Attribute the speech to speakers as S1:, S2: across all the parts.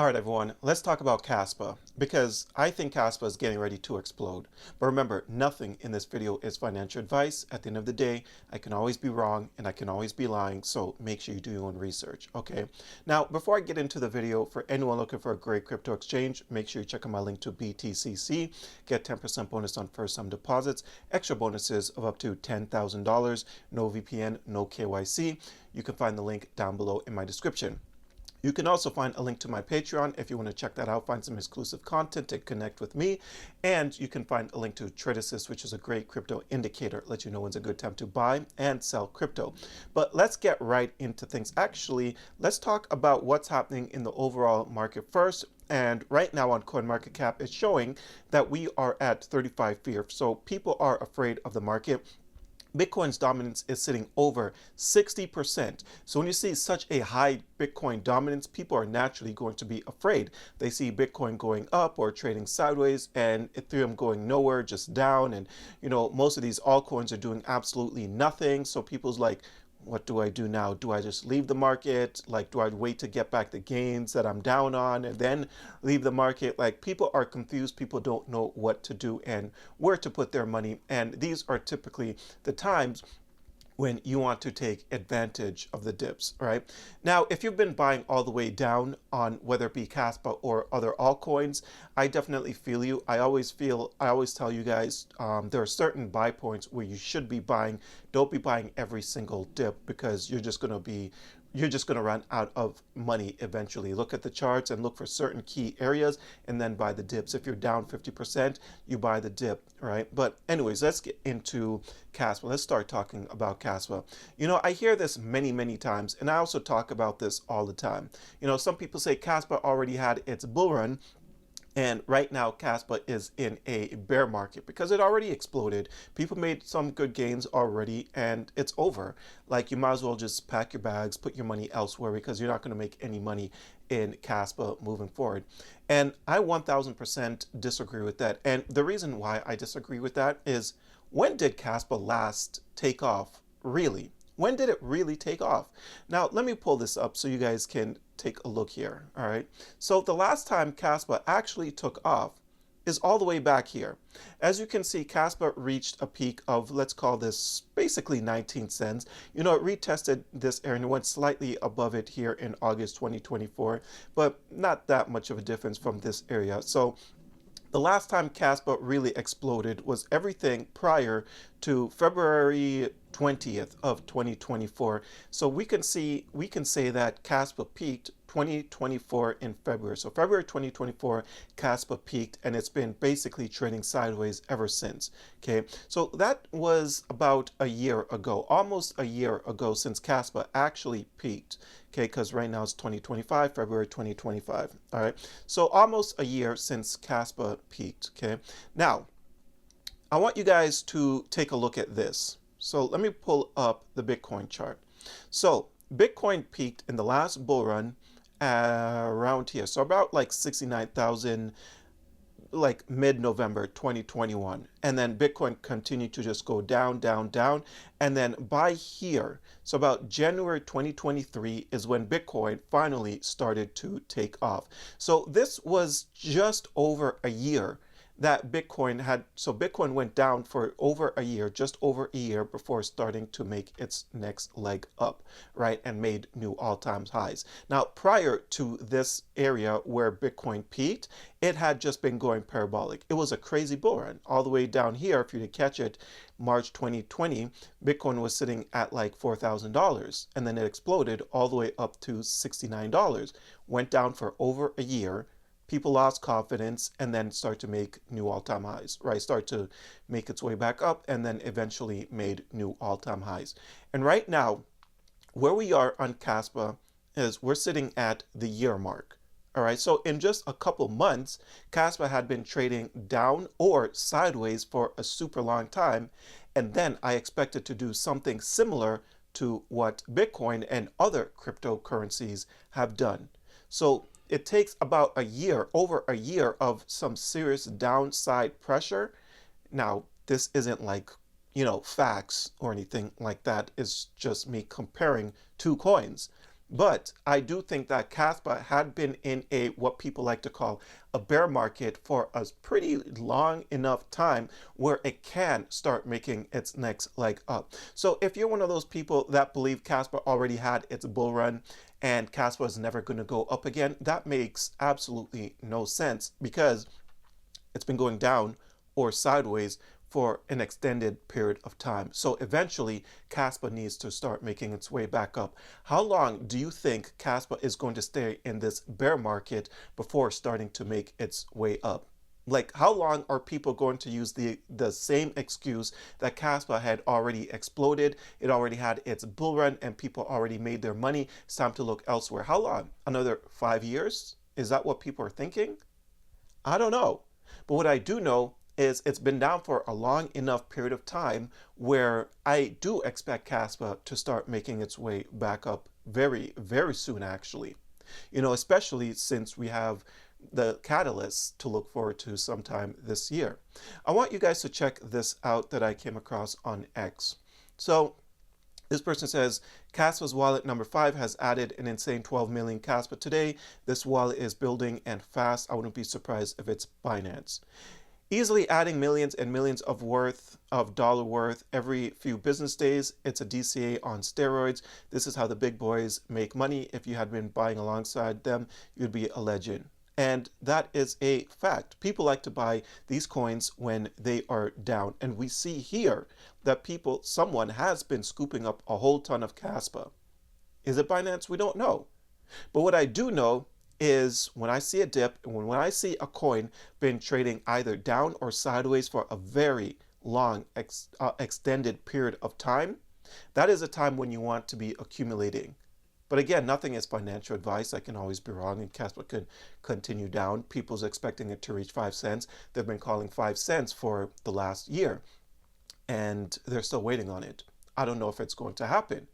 S1: All right, everyone, let's talk about Caspa because I think Caspa is getting ready to explode. But remember, nothing in this video is financial advice. At the end of the day, I can always be wrong and I can always be lying, so make sure you do your own research, okay? Now, before I get into the video, for anyone looking for a great crypto exchange, make sure you check out my link to BTCC. Get 10% bonus on first-time deposits, extra bonuses of up to $10,000, no VPN, no KYC. You can find the link down below in my description. You can also find a link to my Patreon if you want to check that out, find some exclusive content and connect with me. And you can find a link to Trade Assist, which is a great crypto indicator, let you know when's a good time to buy and sell crypto. But let's get right into things. Actually, let's talk about what's happening in the overall market first. And right now on CoinMarketCap, it's showing that we are at 35 fear. So people are afraid of the market. Bitcoin's dominance is sitting over 60%. So when you see such a high Bitcoin dominance, people are naturally going to be afraid. They see Bitcoin going up or trading sideways and Ethereum going nowhere, just down. And, most of these altcoins are doing absolutely nothing. So people's like, what do I do now? Do I just leave the market? Like, do I wait to get back the gains that I'm down on and then leave the market? Like, people are confused. People don't know what to do and where to put their money. And these are typically the times when you want to take advantage of the dips, right? Now, if you've been buying all the way down on whether it be Caspa or other altcoins, I definitely feel you. I always tell you guys, there are certain buy points where you should be buying. Don't be buying every single dip because you're just going to run out of money eventually. Look at the charts and look for certain key areas and then buy the dips. If you're down 50%, you buy the dip, right? But anyways, let's get into Caspa. Let's start talking about Caspa. I hear this many, many times, and I also talk about this all the time. Some people say Caspa already had its bull run, and right now, Caspa is in a bear market because it already exploded. People made some good gains already, and it's over. Like, you might as well just pack your bags, put your money elsewhere because you're not going to make any money in Caspa moving forward. And I 1000% disagree with that. And the reason why I disagree with that is, when did Caspa last take off, really? When did it really take off? Now, let me pull this up so you guys can take a look here, all right? So the last time Caspa actually took off is all the way back here. As you can see, Caspa reached a peak of, let's call this basically 19 cents. It retested this area and went slightly above it here in August 2024, but not that much of a difference from this area. So the last time Caspa really exploded was everything prior to February 20th of 2024. So we can say that Caspa peaked 2024 in February. So February 2024, Caspa peaked, and it's been basically trading sideways ever since. Okay, so that was about a year ago, almost a year ago since Caspa actually peaked. Okay, because right now it's 2025, February 2025. All right, so almost a year since Caspa peaked. Okay, now I want you guys to take a look at this. So let me pull up the Bitcoin chart. So Bitcoin peaked in the last bull run around here. So about like 69,000, like mid-November 2021. And then Bitcoin continued to just go down, down, down. And then by here, so about January 2023 is when Bitcoin finally started to take off. So this was just over a year that Bitcoin had. So Bitcoin went down for over a year, just over a year, before starting to make its next leg up, right? And made new all-time highs. Now, prior to this area where Bitcoin peaked, it had just been going parabolic. It was a crazy bull run. All the way down here, if you did catch it, March 2020, Bitcoin was sitting at like $4,000. And then it exploded all the way up to $69. Went down for over a year. People lost confidence and then start to make new all-time highs, right? Start to make its way back up and then eventually made new all-time highs. And right now, where we are on Caspa is we're sitting at the year mark. All right, so in just a couple months, Caspa had been trading down or sideways for a super long time. And then I expect it to do something similar to what Bitcoin and other cryptocurrencies have done. So it takes about a year, over a year of some serious downside pressure. Now, this isn't like, facts or anything like that. It's just me comparing two coins. But I do think that Caspa had been in a what people like to call a bear market for a pretty long enough time where it can start making its next leg up. So if you're one of those people that believe Caspa already had its bull run and Caspa is never going to go up again, that makes absolutely no sense because it's been going down or sideways for an extended period of time. So eventually, Caspa needs to start making its way back up. How long do you think Caspa is going to stay in this bear market before starting to make its way up? Like, how long are people going to use the same excuse that Caspa had already exploded? It already had its bull run and people already made their money. It's time to look elsewhere. How long? Another 5 years? Is that what people are thinking? I don't know. But what I do know is it's been down for a long enough period of time where I do expect Caspa to start making its way back up very, very soon, actually. Especially since we have the catalysts to look forward to sometime this year. I want you guys to check this out that I came across on X. So this person says, Caspa's wallet number 5 has added an insane 12 million Caspa today. This wallet is building and fast. I wouldn't be surprised if it's Binance. Easily adding millions and millions of dollar worth every few business days. It's a DCA on steroids. This is how the big boys make money. If you had been buying alongside them, you'd be a legend. And that is a fact. People like to buy these coins when they are down. And we see here that someone has been scooping up a whole ton of Caspa. Is it Binance? We don't know. But what I do know is when I see a dip and when I see a coin been trading either down or sideways for a very long extended period of time, that is a time when you want to be accumulating. But again, nothing is financial advice. I can always be wrong and Caspa could continue down. People's expecting it to reach 5 cents. They've been calling 5 cents for the last year and they're still waiting on it. I don't know if it's going to happen.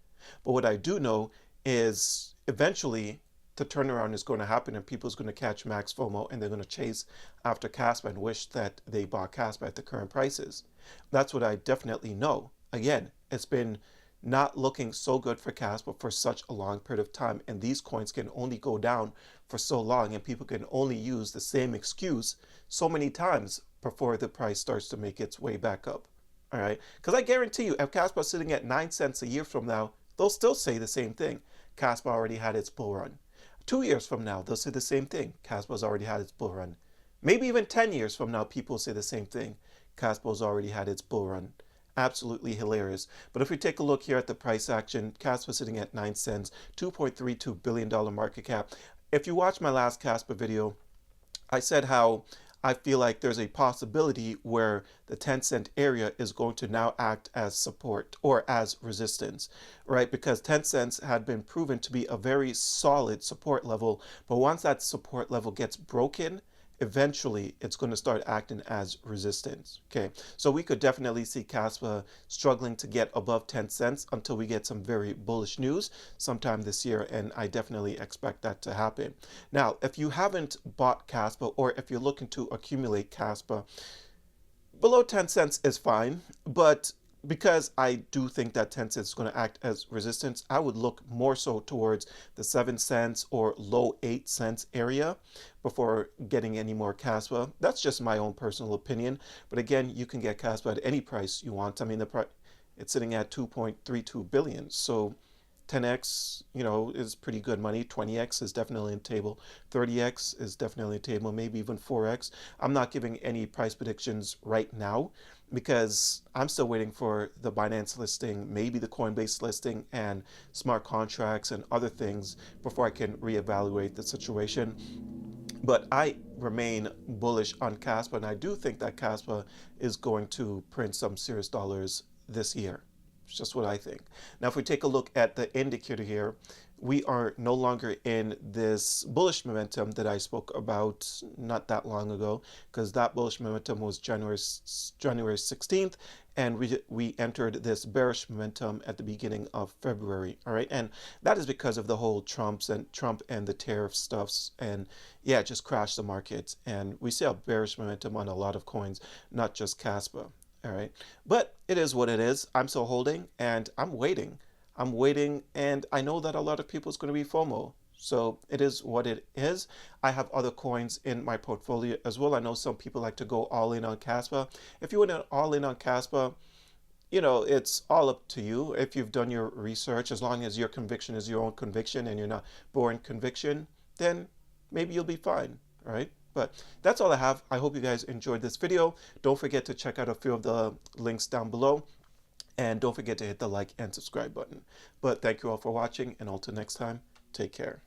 S1: But what I do know is eventually the turnaround is going to happen and people's going to catch max FOMO and they're going to chase after Caspa and wish that they bought Caspa at the current prices. That's what I definitely know. Again, it's been not looking so good for Caspa for such a long period of time, and these coins can only go down for so long and people can only use the same excuse so many times before the price starts to make its way back up. All right, because I guarantee you if Caspa is sitting at 9 cents a year from now, they'll still say the same thing. Caspa already had its bull run. 2 years from now, they'll say the same thing. Caspa's already had its bull run. Maybe even 10 years from now, people say the same thing. Caspa's already had its bull run. Absolutely hilarious. But if we take a look here at the price action, Caspa sitting at 9 cents, $2.32 billion market cap. If you watch my last Caspa video, I said how I feel like there's a possibility where the 10-cent area is going to now act as support or as resistance, right? Because 10 cents had been proven to be a very solid support level, but once that support level gets broken, eventually it's going to start acting as resistance. Okay, so we could definitely see Caspa struggling to get above 10 cents until we get some very bullish news sometime this year, and I definitely expect that to happen. Now, if you haven't bought Caspa or if you're looking to accumulate Caspa, below 10 cents is fine, but because I do think that 10 cents is going to act as resistance, I would look more so towards the 7 cents or low 8 cents area before getting any more Caspa. That's just my own personal opinion. But again, you can get Caspa at any price you want. I mean, it's sitting at 2.32 billion. So 10x, is pretty good money. 20x is definitely in the table. 30x is definitely in the table. Maybe even 4x. I'm not giving any price predictions right now because I'm still waiting for the Binance listing, maybe the Coinbase listing, and smart contracts and other things before I can reevaluate the situation. But I remain bullish on Caspa, and I do think that Caspa is going to print some serious dollars this year. It's just what I think. Now, if we take a look at the indicator here, we are no longer in this bullish momentum that I spoke about not that long ago, because that bullish momentum was January 16th, and we entered this bearish momentum at the beginning of February. All right, and that is because of the whole Trump and the tariff stuffs, and yeah, it just crashed the markets, and we see a bearish momentum on a lot of coins, not just Caspa. All right, but it is what it is. I'm still holding and I'm waiting. I'm waiting, and I know that a lot of people is going to be FOMO. So it is what it is. I have other coins in my portfolio as well. I know some people like to go all in on Caspa. If you want to all in on Caspa, it's all up to you. If you've done your research, as long as your conviction is your own conviction and you're not born conviction, then maybe you'll be fine, right? But that's all I have. I hope you guys enjoyed this video. Don't forget to check out a few of the links down below. And don't forget to hit the like and subscribe button. But thank you all for watching, and until next time, take care.